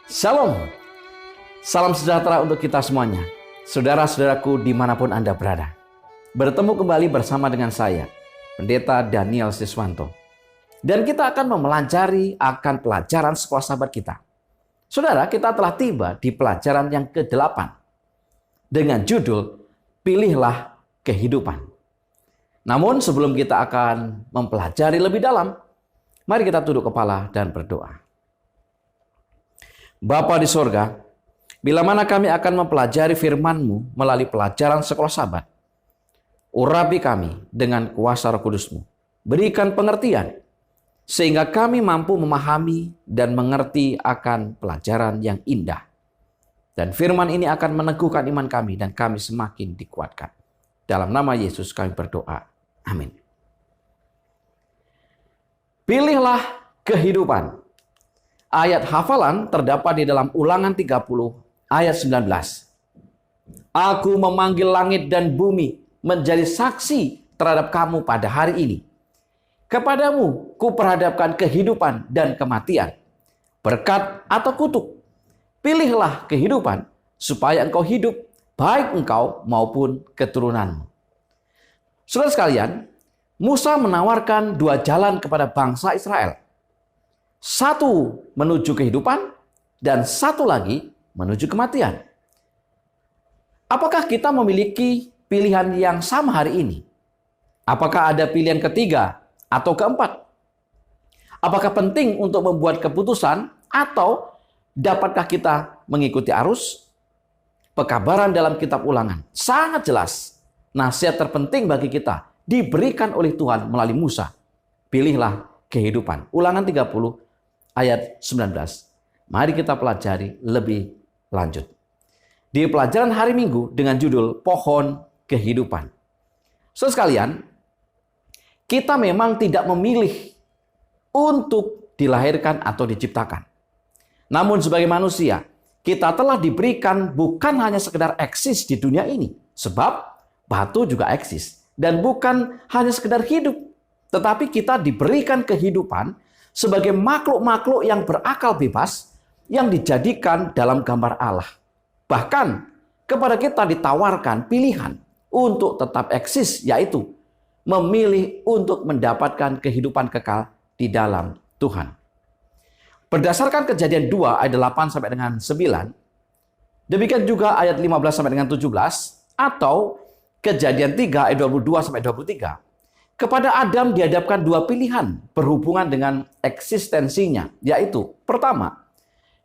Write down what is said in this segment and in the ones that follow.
Shalom, salam sejahtera untuk kita semuanya. Saudara-saudaraku dimanapun Anda berada. Bertemu kembali bersama dengan saya, Pendeta Daniel Siswanto. Dan kita akan mempelajari akan pelajaran sekolah sahabat kita. Saudara, kita telah tiba di pelajaran yang ke-8 dengan judul Pilihlah Kehidupan. Namun sebelum kita akan mempelajari lebih dalam, mari kita tunduk kepala dan berdoa. Bapa di sorga, bila mana kami akan mempelajari firman-Mu melalui pelajaran sekolah sahabat, urapi kami dengan kuasa Roh Kudus-Mu. Berikan pengertian, sehingga kami mampu memahami dan mengerti akan pelajaran yang indah. Dan firman ini akan meneguhkan iman kami dan kami semakin dikuatkan. Dalam nama Yesus kami berdoa. Amin. Pilihlah kehidupan. Ayat hafalan terdapat di dalam Ulangan 30 ayat 19. Aku memanggil langit dan bumi menjadi saksi terhadap kamu pada hari ini. Kepadamu kuperhadapkan kehidupan dan kematian, berkat atau kutuk. Pilihlah kehidupan supaya engkau hidup, baik engkau maupun keturunanmu. Saudara sekalian, Musa menawarkan dua jalan kepada bangsa Israel. Satu menuju kehidupan dan satu lagi menuju kematian. Apakah kita memiliki pilihan yang sama hari ini? Apakah ada pilihan ketiga atau keempat? Apakah penting untuk membuat keputusan atau dapatkah kita mengikuti arus? Pekabaran dalam kitab Ulangan sangat jelas. Nasihat terpenting bagi kita diberikan oleh Tuhan melalui Musa. Pilihlah kehidupan. Ulangan 30 ayat 19. Mari kita pelajari lebih lanjut. Di pelajaran hari Minggu dengan judul Pohon Kehidupan. Saudara sekalian, kita memang tidak memilih untuk dilahirkan atau diciptakan. Namun sebagai manusia, kita telah diberikan bukan hanya sekedar eksis di dunia ini. Sebab batu juga eksis. Dan bukan hanya sekedar hidup. Tetapi kita diberikan kehidupan sebagai makhluk-makhluk yang berakal bebas yang dijadikan dalam gambar Allah. Bahkan kepada kita ditawarkan pilihan untuk tetap eksis, yaitu memilih untuk mendapatkan kehidupan kekal di dalam Tuhan. Berdasarkan Kejadian 2 ayat 8 sampai dengan 9, demikian juga ayat 15 sampai dengan 17, atau Kejadian 3 ayat 22 sampai 23. Kepada Adam dihadapkan dua pilihan berhubungan dengan eksistensinya, yaitu pertama,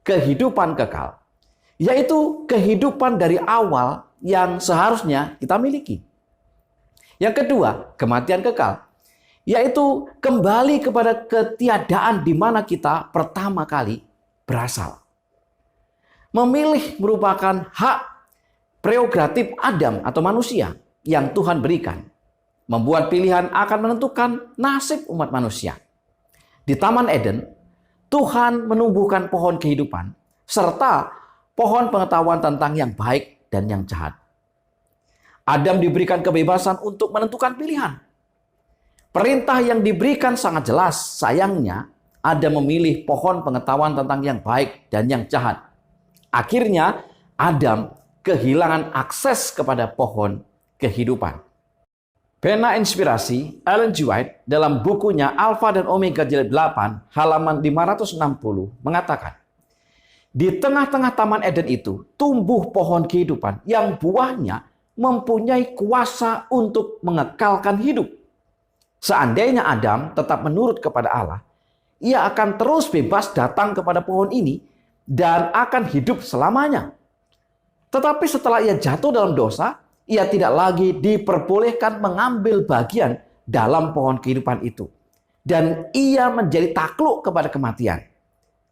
kehidupan kekal, yaitu kehidupan dari awal yang seharusnya kita miliki. Yang kedua, kematian kekal, yaitu kembali kepada ketiadaan di mana kita pertama kali berasal. Memilih merupakan hak prerogatif Adam atau manusia yang Tuhan berikan. Membuat pilihan akan menentukan nasib umat manusia. Di Taman Eden, Tuhan menumbuhkan pohon kehidupan serta pohon pengetahuan tentang yang baik dan yang jahat. Adam diberikan kebebasan untuk menentukan pilihan. Perintah yang diberikan sangat jelas, sayangnya Adam memilih pohon pengetahuan tentang yang baik dan yang jahat. Akhirnya Adam kehilangan akses kepada pohon kehidupan. Pena inspirasi Ellen G. White dalam bukunya Alpha dan Omega jilid 8 halaman 560 mengatakan, di tengah-tengah Taman Eden itu tumbuh pohon kehidupan yang buahnya mempunyai kuasa untuk mengekalkan hidup. Seandainya Adam tetap menurut kepada Allah, ia akan terus bebas datang kepada pohon ini dan akan hidup selamanya. Tetapi setelah ia jatuh dalam dosa, ia tidak lagi diperbolehkan mengambil bagian dalam pohon kehidupan itu. Dan ia menjadi takluk kepada kematian.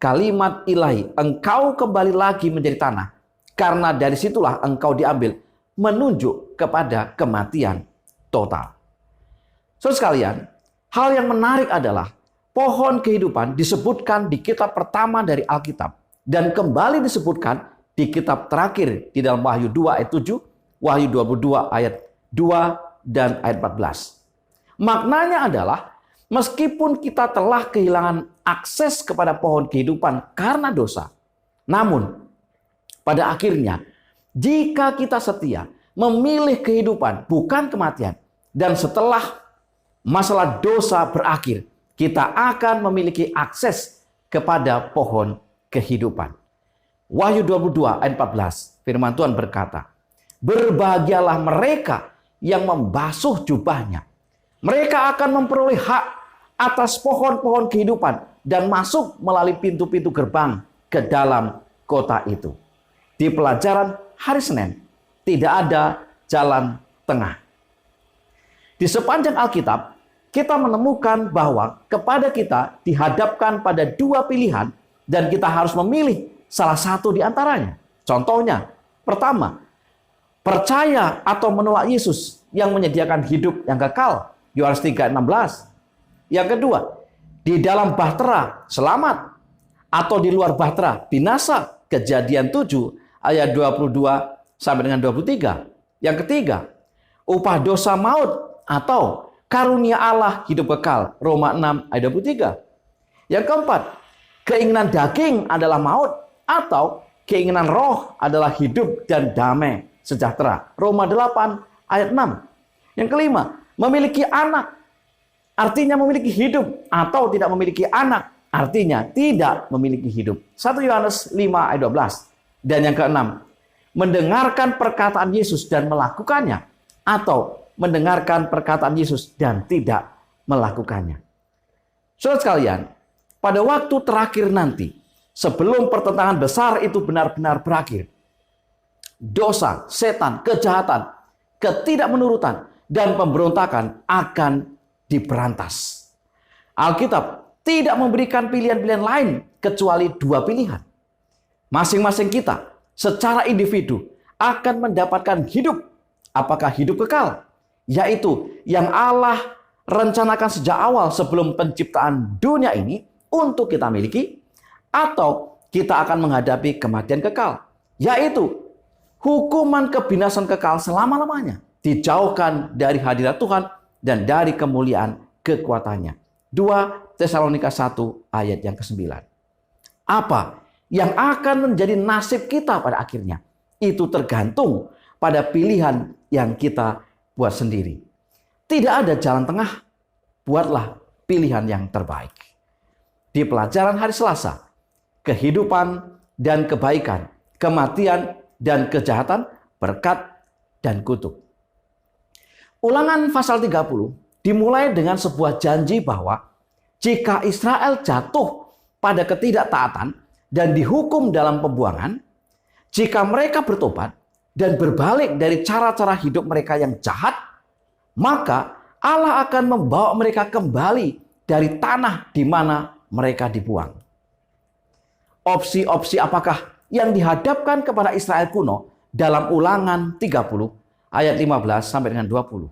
Kalimat ilahi, engkau kembali lagi menjadi tanah. Karena dari situlah engkau diambil, menunjuk kepada kematian total. Saudara sekalian, hal yang menarik adalah pohon kehidupan disebutkan di kitab pertama dari Alkitab. Dan kembali disebutkan di kitab terakhir di dalam Wahyu 2 ayat 7, Wahyu 22 ayat 2 dan ayat 14. Maknanya adalah meskipun kita telah kehilangan akses kepada pohon kehidupan karena dosa, Namun, pada akhirnya, jika kita setia memilih kehidupan, bukan kematian, dan setelah masalah dosa berakhir, kita akan memiliki akses kepada pohon kehidupan. Wahyu 22 ayat 14, firman Tuhan berkata, "Berbahagialah mereka yang membasuh jubahnya. Mereka akan memperoleh hak atas pohon-pohon kehidupan dan masuk melalui pintu-pintu gerbang ke dalam kota itu." Di pelajaran hari Senin, tidak ada jalan tengah. Di sepanjang Alkitab, kita menemukan bahwa kepada kita dihadapkan pada dua pilihan dan kita harus memilih salah satu di antaranya. Contohnya, pertama, percaya atau menolak Yesus yang menyediakan hidup yang kekal, Yohanes 3:16. Yang kedua, di dalam bahtera selamat atau di luar bahtera binasa, Kejadian 7 ayat 22 sampai dengan 23. Yang ketiga, upah dosa maut atau karunia Allah hidup kekal, Roma 6 ayat 23. Yang keempat, keinginan daging adalah maut atau keinginan roh adalah hidup dan damai sejahtera, Roma 8 ayat 6. Yang kelima, memiliki anak artinya memiliki hidup atau tidak memiliki anak artinya tidak memiliki hidup, 1 Yohanes 5 ayat 12. Dan yang keenam, mendengarkan perkataan Yesus dan melakukannya atau mendengarkan perkataan Yesus dan tidak melakukannya. Saudara sekalian, pada waktu terakhir nanti, sebelum pertentangan besar itu benar-benar berakhir, dosa, setan, kejahatan, ketidakmenurutan, dan pemberontakan akan diberantas. Alkitab tidak memberikan pilihan-pilihan lain kecuali dua pilihan. Masing-masing kita secara individu akan mendapatkan hidup. Apakah hidup kekal? Yaitu yang Allah rencanakan sejak awal sebelum penciptaan dunia ini untuk kita miliki, atau kita akan menghadapi kematian kekal, yaitu hukuman kebinasan kekal selama-lamanya, dijauhkan dari hadirat Tuhan dan dari kemuliaan kekuatannya. 2 Tesalonika 1 ayat yang ke-9. Apa yang akan menjadi nasib kita pada akhirnya? Itu tergantung pada pilihan yang kita buat sendiri. Tidak ada jalan tengah. Buatlah pilihan yang terbaik. Di pelajaran hari Selasa, kehidupan dan kebaikan, kematian dan kejahatan, berkat dan kutuk. Ulangan pasal 30 dimulai dengan sebuah janji bahwa jika Israel jatuh pada ketidaktaatan dan dihukum dalam pembuangan, jika mereka bertobat dan berbalik dari cara-cara hidup mereka yang jahat, maka Allah akan membawa mereka kembali dari tanah di mana mereka dibuang. Opsi-opsi apakah yang dihadapkan kepada Israel kuno dalam Ulangan 30 ayat 15 sampai dengan 20?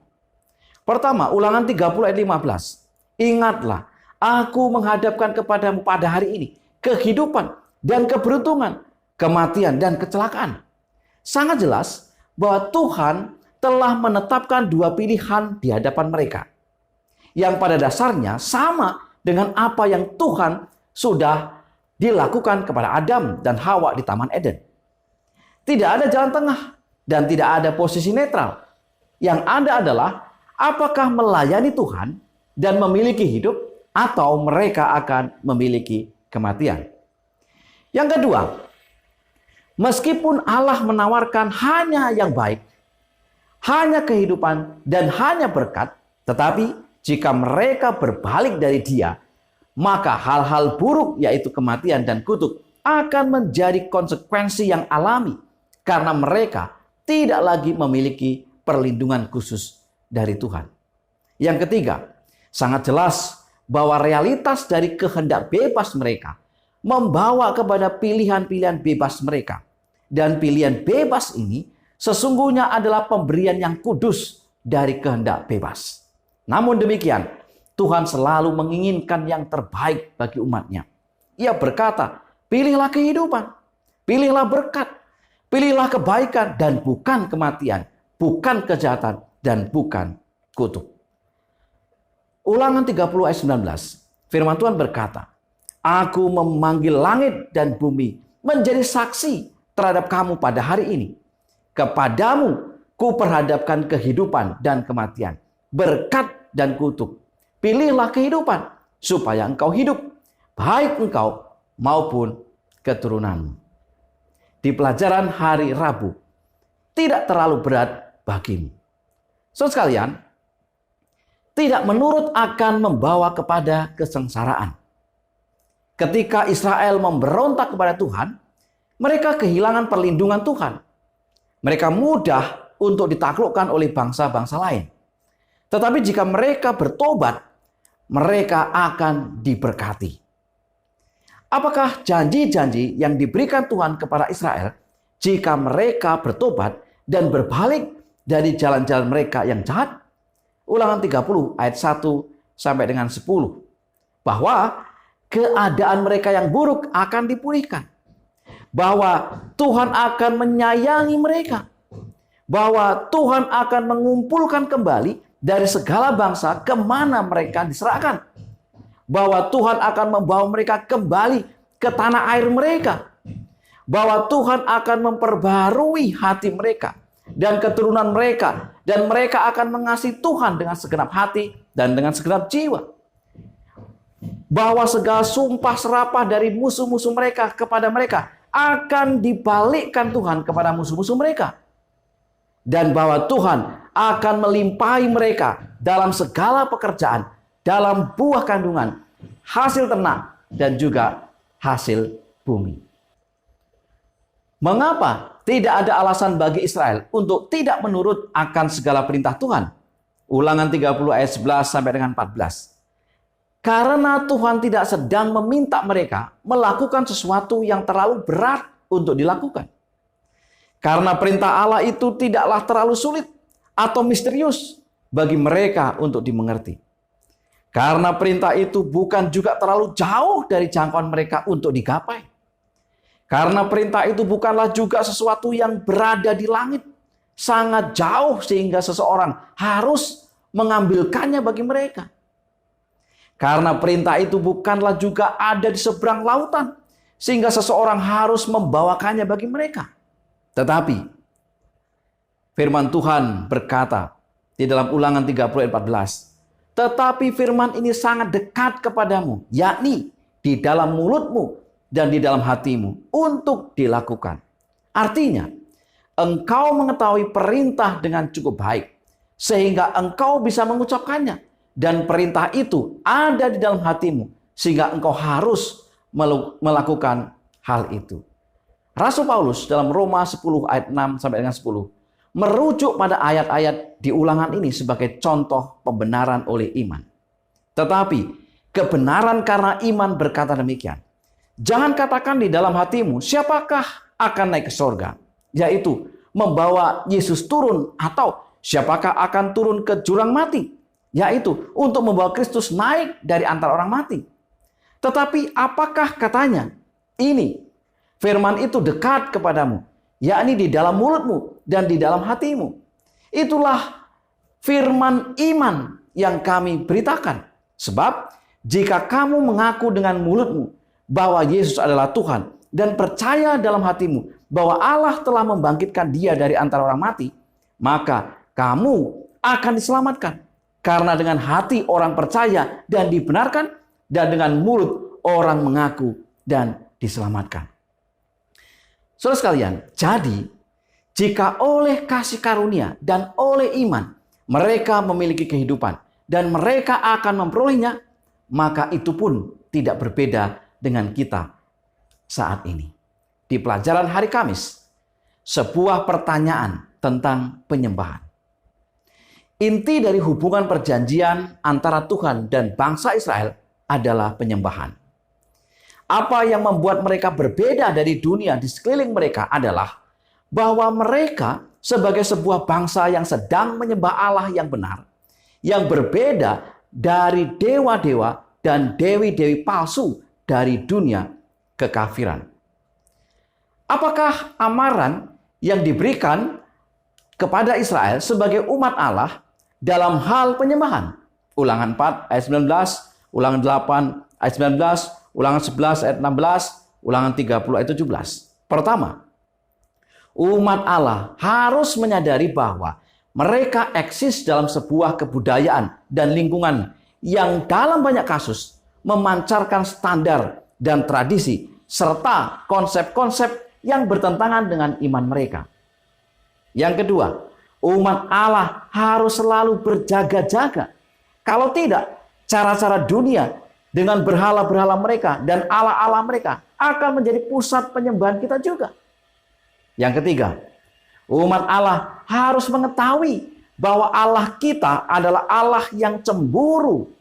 Pertama, Ulangan 30 ayat 15. Ingatlah, aku menghadapkan kepadamu pada hari ini kehidupan dan keberuntungan, kematian dan kecelakaan. Sangat jelas bahwa Tuhan telah menetapkan dua pilihan di hadapan mereka, yang pada dasarnya sama dengan apa yang Tuhan sudah dilakukan kepada Adam dan Hawa di Taman Eden. Tidak ada jalan tengah dan tidak ada posisi netral. Yang ada adalah apakah melayani Tuhan dan memiliki hidup, atau mereka akan memiliki kematian. Yang kedua, meskipun Allah menawarkan hanya yang baik, hanya kehidupan dan hanya berkat, tetapi jika mereka berbalik dari Dia, maka hal-hal buruk yaitu kematian dan kutuk akan menjadi konsekuensi yang alami karena mereka tidak lagi memiliki perlindungan khusus dari Tuhan. Yang ketiga, sangat jelas bahwa realitas dari kehendak bebas mereka membawa kepada pilihan-pilihan bebas mereka. Dan pilihan bebas ini sesungguhnya adalah pemberian yang kudus dari kehendak bebas. Namun demikian, Tuhan selalu menginginkan yang terbaik bagi umatnya. Ia berkata, pilihlah kehidupan, pilihlah berkat, pilihlah kebaikan dan bukan kematian, bukan kejahatan dan bukan kutuk. Ulangan 30 ayat 19, firman Tuhan berkata, aku memanggil langit dan bumi menjadi saksi terhadap kamu pada hari ini. Kepadamu kuperhadapkan kehidupan dan kematian, berkat dan kutuk. Pilihlah kehidupan supaya engkau hidup, baik engkau maupun keturunanmu. Di pelajaran hari Rabu, tidak terlalu berat bagimu. Saudara sekalian, tidak menurut akan membawa kepada kesengsaraan. Ketika Israel memberontak kepada Tuhan, mereka kehilangan perlindungan Tuhan. Mereka mudah untuk ditaklukkan oleh bangsa-bangsa lain. Tetapi jika mereka bertobat, mereka akan diberkati. Apakah janji-janji yang diberikan Tuhan kepada Israel jika mereka bertobat dan berbalik dari jalan-jalan mereka yang jahat? Ulangan 30 ayat 1 sampai dengan 10. Bahwa keadaan mereka yang buruk akan dipulihkan. Bahwa Tuhan akan menyayangi mereka. Bahwa Tuhan akan mengumpulkan kembali dari segala bangsa kemana mereka diserahkan. Bahwa Tuhan akan membawa mereka kembali ke tanah air mereka. Bahwa Tuhan akan memperbarui hati mereka dan keturunan mereka. Dan mereka akan mengasihi Tuhan dengan segenap hati dan dengan segenap jiwa. Bahwa segala sumpah serapah dari musuh-musuh mereka kepada mereka akan dibalikkan Tuhan kepada musuh-musuh mereka. Dan bahwa Tuhan akan melimpahi mereka dalam segala pekerjaan, dalam buah kandungan, hasil ternak, dan juga hasil bumi. Mengapa tidak ada alasan bagi Israel untuk tidak menurut akan segala perintah Tuhan? Ulangan 30 ayat 11 sampai dengan 14. Karena Tuhan tidak sedang meminta mereka melakukan sesuatu yang terlalu berat untuk dilakukan. Karena perintah Allah itu tidaklah terlalu sulit atau misterius bagi mereka untuk dimengerti. Karena perintah itu bukan juga terlalu jauh dari jangkauan mereka untuk digapai. Karena perintah itu bukanlah juga sesuatu yang berada di langit, sangat jauh sehingga seseorang harus mengambilkannya bagi mereka. Karena perintah itu bukanlah juga ada di seberang lautan, sehingga seseorang harus membawakannya bagi mereka. Tetapi firman Tuhan berkata di dalam Ulangan 30 ayat 14, tetapi firman ini sangat dekat kepadamu, yakni di dalam mulutmu dan di dalam hatimu untuk dilakukan. Artinya, engkau mengetahui perintah dengan cukup baik, sehingga engkau bisa mengucapkannya. Dan perintah itu ada di dalam hatimu, sehingga engkau harus melakukan hal itu. Rasul Paulus dalam Roma 10 ayat 6 sampai dengan 10 merujuk pada ayat-ayat di ulangan ini sebagai contoh pembenaran oleh iman. Tetapi kebenaran karena iman berkata demikian. Jangan katakan di dalam hatimu, siapakah akan naik ke sorga? Yaitu membawa Yesus turun, atau siapakah akan turun ke jurang mati? Yaitu untuk membawa Kristus naik dari antara orang mati. Tetapi apakah katanya? Ini, firman itu dekat kepadamu, yakni di dalam mulutmu dan di dalam hatimu. Itulah firman iman yang kami beritakan. Sebab jika kamu mengaku dengan mulutmu bahwa Yesus adalah Tuhan dan percaya dalam hatimu bahwa Allah telah membangkitkan dia dari antara orang mati, maka kamu akan diselamatkan. Karena dengan hati orang percaya dan dibenarkan, dan dengan mulut orang mengaku dan diselamatkan. Saudara sekalian, jadi jika oleh kasih karunia dan oleh iman mereka memiliki kehidupan dan mereka akan memperolehnya, maka itu pun tidak berbeda dengan kita saat ini. Di pelajaran hari Kamis, sebuah pertanyaan tentang penyembahan. Inti dari hubungan perjanjian antara Tuhan dan bangsa Israel adalah penyembahan. Apa yang membuat mereka berbeda dari dunia di sekeliling mereka adalah bahwa mereka sebagai sebuah bangsa yang sedang menyembah Allah yang benar, yang berbeda dari dewa-dewa dan dewi-dewi palsu dari dunia kekafiran. Apakah amaran yang diberikan kepada Israel sebagai umat Allah dalam hal penyembahan? Ulangan 4 ayat 19, Ulangan 8 ayat 19, Ulangan 11 ayat 16, Ulangan 30 ayat 17. Pertama, umat Allah harus menyadari bahwa mereka eksis dalam sebuah kebudayaan dan lingkungan yang dalam banyak kasus memancarkan standar dan tradisi serta konsep-konsep yang bertentangan dengan iman mereka. Yang kedua, umat Allah harus selalu berjaga-jaga. Kalau tidak, cara-cara dunia dengan berhala-berhala mereka dan ala-ala mereka akan menjadi pusat penyembahan kita juga. Yang ketiga, umat Allah harus mengetahui bahwa Allah kita adalah Allah yang cemburu.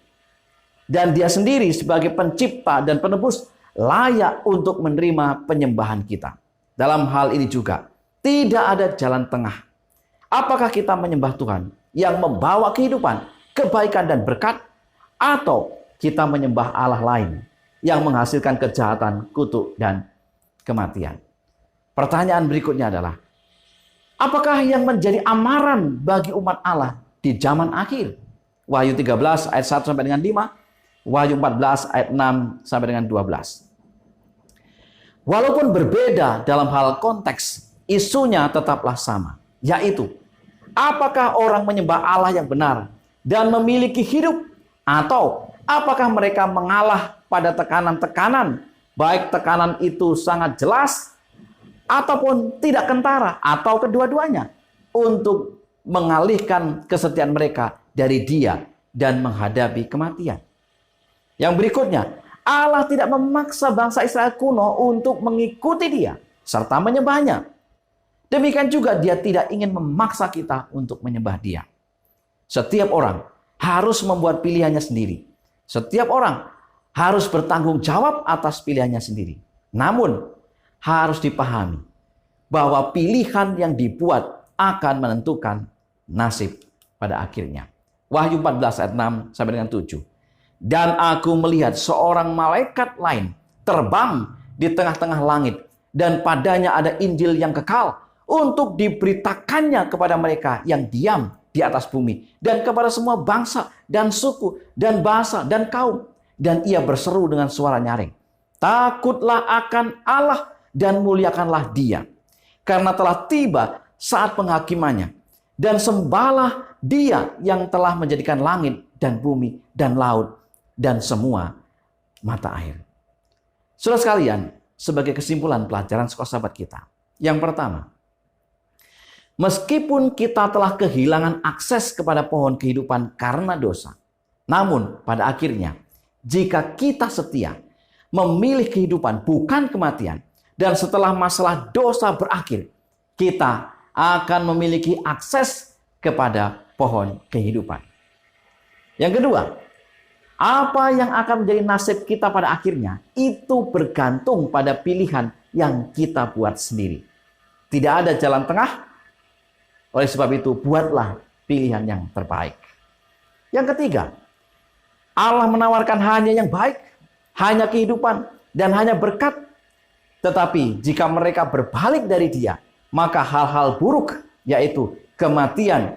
Dan Dia sendiri sebagai pencipta dan penebus layak untuk menerima penyembahan kita. Dalam hal ini juga, tidak ada jalan tengah. Apakah kita menyembah Tuhan yang membawa kehidupan, kebaikan dan berkat, atau kita menyembah Allah lain yang menghasilkan kejahatan, kutuk, dan kematian? Pertanyaan berikutnya adalah, apakah yang menjadi amaran bagi umat Allah di zaman akhir? Wahyu 13 ayat 1 sampai dengan 5, Wahyu 14 ayat 6 sampai dengan 12. Walaupun berbeda dalam hal konteks, isunya tetaplah sama, yaitu apakah orang menyembah Allah yang benar dan memiliki hidup, atau apakah mereka mengalah pada tekanan-tekanan, baik tekanan itu sangat jelas ataupun tidak kentara, atau kedua-duanya, untuk mengalihkan kesetiaan mereka dari Dia dan menghadapi kematian. Yang berikutnya, Allah tidak memaksa bangsa Israel kuno untuk mengikuti Dia serta menyembahnya. Demikian juga Dia tidak ingin memaksa kita untuk menyembah Dia. Setiap orang harus membuat pilihannya sendiri. Setiap orang harus bertanggung jawab atas pilihannya sendiri. Namun, harus dipahami bahwa pilihan yang dibuat akan menentukan nasib pada akhirnya. Wahyu 14 ayat 6 sampai dengan 7. Dan aku melihat seorang malaikat lain terbang di tengah-tengah langit, dan padanya ada Injil yang kekal untuk diberitakannya kepada mereka yang diam di atas bumi, dan kepada semua bangsa dan suku dan bahasa dan kaum. Dan ia berseru dengan suara nyaring, takutlah akan Allah dan muliakanlah Dia, karena telah tiba saat penghakimannya. Dan sembahlah Dia yang telah menjadikan langit dan bumi dan laut dan semua mata air. Saudara sekalian, sebagai kesimpulan pelajaran sekolah sahabat kita, yang pertama, meskipun kita telah kehilangan akses kepada pohon kehidupan karena dosa, namun pada akhirnya, jika kita setia memilih kehidupan bukan kematian, dan setelah masalah dosa berakhir, kita akan memiliki akses kepada pohon kehidupan. Yang kedua, apa yang akan menjadi nasib kita pada akhirnya, itu bergantung pada pilihan yang kita buat sendiri. Tidak ada jalan tengah. Oleh sebab itu, buatlah pilihan yang terbaik. Yang ketiga, Allah menawarkan hanya yang baik, hanya kehidupan, dan hanya berkat. Tetapi jika mereka berbalik dari Dia, maka hal-hal buruk, yaitu kematian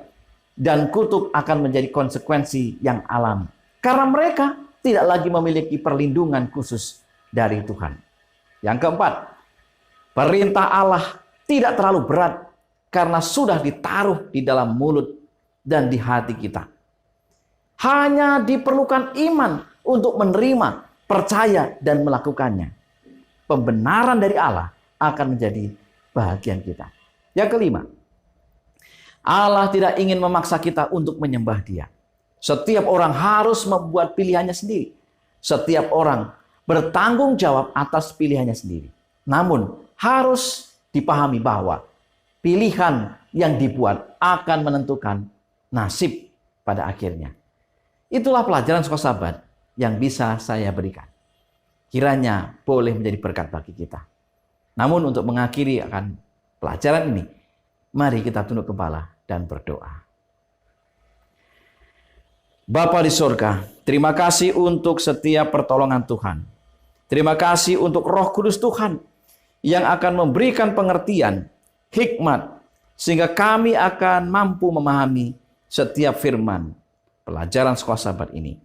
dan kutuk, akan menjadi konsekuensi yang alami. Karena mereka tidak lagi memiliki perlindungan khusus dari Tuhan. Yang keempat, perintah Allah tidak terlalu berat, karena sudah ditaruh di dalam mulut dan di hati kita. Hanya diperlukan iman untuk menerima, percaya, dan melakukannya. Pembenaran dari Allah akan menjadi bahagian kita. Yang kelima, Allah tidak ingin memaksa kita untuk menyembah Dia. Setiap orang harus membuat pilihannya sendiri. Setiap orang bertanggung jawab atas pilihannya sendiri. Namun, harus dipahami bahwa pilihan yang dibuat akan menentukan nasib pada akhirnya. Itulah pelajaran sekolah sahabat yang bisa saya berikan. Kiranya boleh menjadi berkat bagi kita. Namun untuk mengakhiri akan pelajaran ini, mari kita tunduk kepala dan berdoa. Bapa di surga, terima kasih untuk setiap pertolongan Tuhan. Terima kasih untuk Roh Kudus Tuhan yang akan memberikan pengertian, hikmat, sehingga kami akan mampu memahami setiap firman pelajaran sekolah sahabat ini.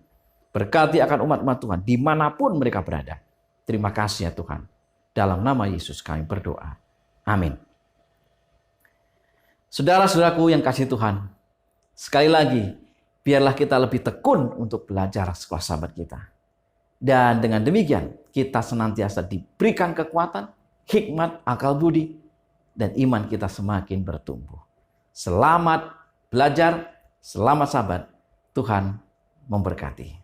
Berkati akan umat-umat Tuhan dimanapun mereka berada. Terima kasih ya Tuhan. Dalam nama Yesus kami berdoa. Amin. Saudara-saudaraku yang kasih Tuhan, sekali lagi, biarlah kita lebih tekun untuk belajar sekolah sahabat kita. Dan dengan demikian, kita senantiasa diberikan kekuatan, hikmat, akal budi, dan iman kita semakin bertumbuh. Selamat belajar, selamat sahabat, Tuhan memberkati.